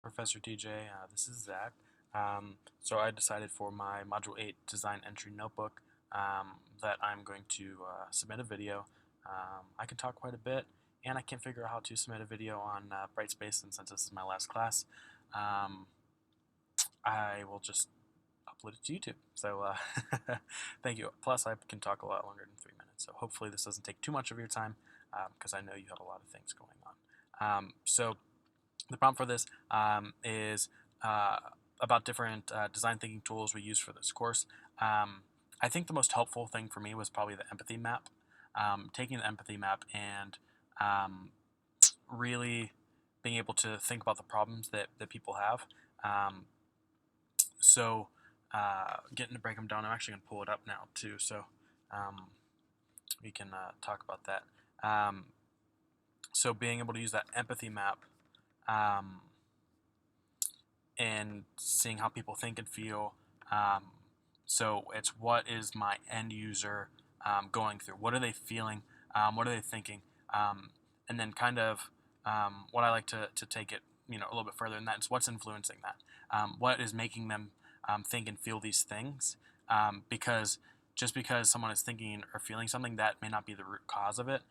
Professor TJ, this is Zach. So I decided for my Module 8 Design Entry Notebook that I'm going to submit a video. I can talk quite a bit, and I can't figure out how to submit a video on Brightspace, and since this is my last class, I will just upload it to YouTube. So thank you. Plus, I can talk a lot longer than 3 minutes, so hopefully this doesn't take too much of your time because I know you have a lot of things going on. So the prompt for this is about different design thinking tools we use for this course. I think the most helpful thing for me was probably the empathy map. Taking the empathy map and really being able to think about the problems that people have. So getting to break them down, I'm actually going to pull it up now too, so we can talk about that. So being able to use that empathy map and seeing how people think and feel. So it's what is my end user going through? What are they feeling? What are they thinking? And then kind of what I like to take it a little bit further, and that's what's influencing that. What is making them think and feel these things? Because just because someone is thinking or feeling something, that may not be the root cause of it.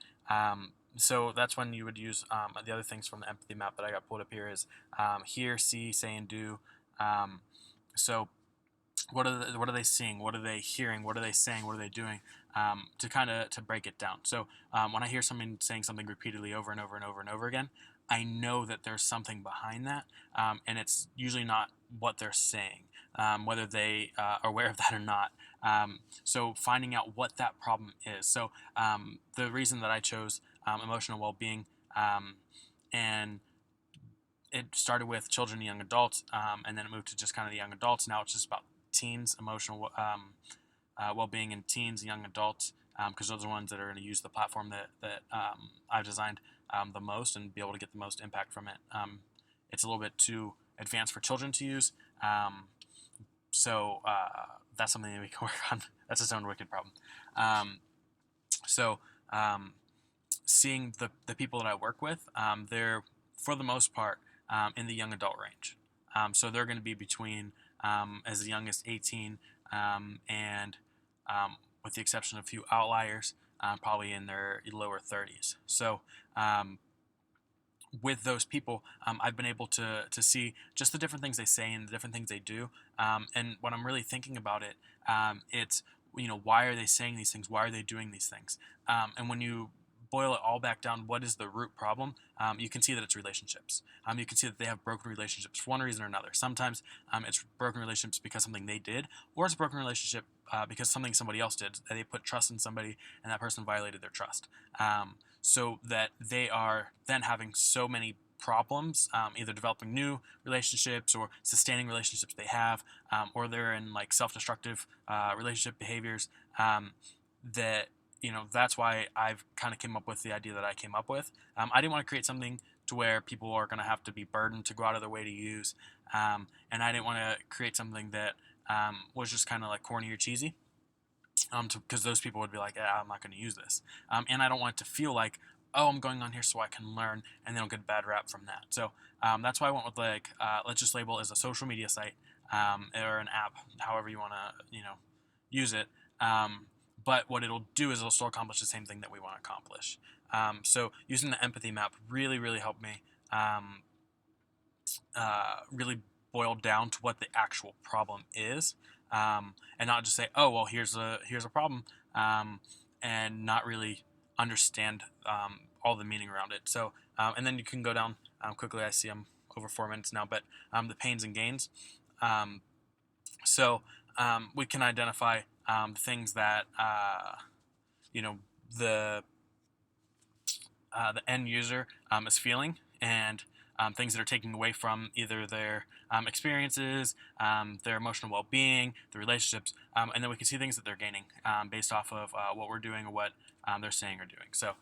So that's when you would use the other things from the empathy map that I got pulled up here is hear, see, say, and do. So what are they seeing? What are they hearing? What are they saying? What are they doing? To break it down. So when I hear someone saying something repeatedly over and over and over and over again, I know that there's something behind that, and it's usually not what they're saying, whether they are aware of that or not. So finding out what that problem is. So the reason that I chose emotional well-being, and it started with children and young adults, and then it moved to just kind of the young adults. Now it's just about teens, emotional well-being in teens and young adults, because those are the ones that are going to use the platform that I've designed the most and be able to get the most impact from it. It's a little bit too advanced for children to use, so that's something that we can work on. That's its own wicked problem. Seeing the people that I work with, they're, for the most part, in the young adult range. So they're going to be between as young as 18 and with the exception of a few outliers, probably in their lower 30s. So with those people, I've been able to see just the different things they say and the different things they do. And when I'm really thinking about it, it's, why are they saying these things? Why are they doing these things? And when you boil it all back down, what is the root problem? You can see that it's relationships. You can see that they have broken relationships for one reason or another. Sometimes it's broken relationships because something they did, or it's a broken relationship because something somebody else did. They put trust in somebody, and that person violated their trust. So that they are then having so many problems, either developing new relationships or sustaining relationships they have, or they're in like self-destructive relationship behaviors, that that's why I've kind of came up with the idea that I came up with. I didn't want to create something to where people are going to have to be burdened to go out of their way to use, and I didn't want to create something that was just kind of like corny or cheesy, because those people would be like, I'm not going to use this, and I don't want it to feel like, oh, I'm going on here so I can learn, and then I'll get a bad rap from that. So that's why I went with let's just label it as a social media site, or an app, however you want to use it. But what it'll do is it'll still accomplish the same thing that we want to accomplish. So using the empathy map really, really helped me really boil down to what the actual problem is, and not just say, oh, well, here's a problem, and not really understand all the meaning around it. So, and then you can go down quickly. I see I'm over 4 minutes now, but the pains and gains. So we can identify things that the end user is feeling, and things that are taking away from either their experiences, their emotional well-being, their relationships, and then we can see things that they're gaining based off of what we're doing or what they're saying or doing. So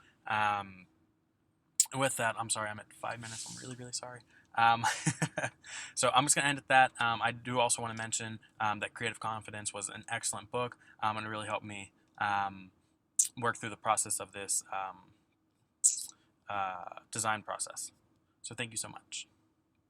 with that, I'm sorry, I'm at 5 minutes. I'm really, really sorry. So I'm just going to end at that. I do also want to mention that Creative Confidence was an excellent book, and it really helped me work through the process of this design process. So thank you so much.